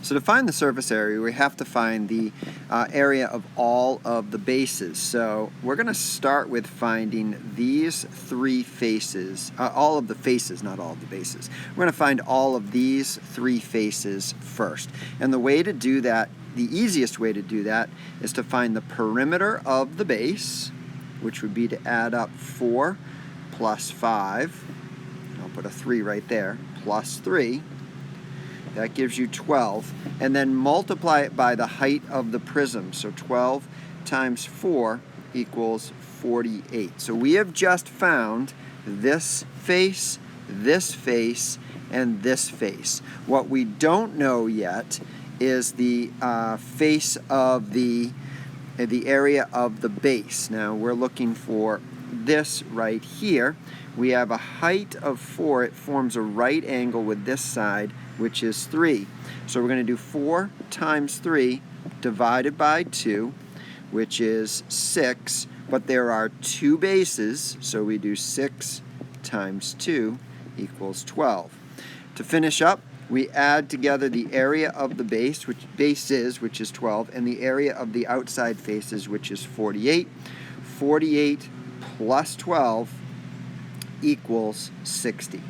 So to find the surface area, we have to find the area of all of the bases. So we're going to start with finding these three faces, all of the faces, not all of the bases. We're going to find all of these three faces first. And the way to do that, the easiest way to do that, is to find the perimeter of the base, which would be to add up 4 plus 5. I'll put a 3 right there, plus 3. That gives you 12, and then multiply it by the height of the prism. So 12 times 4 equals 48. So we have just found this face, and this face. What we don't know yet is the face of the area of the base. Now we're looking for this right here. We have a height of 4. It forms a right angle with this side, which is 3. So we're going to do 4 times 3 divided by 2, which is 6. But there are two bases, so we do 6 times 2 equals 12. To finish up, we add together the area of the base, which is 12, and the area of the outside faces, which is 48. 48 plus 12 equals 60.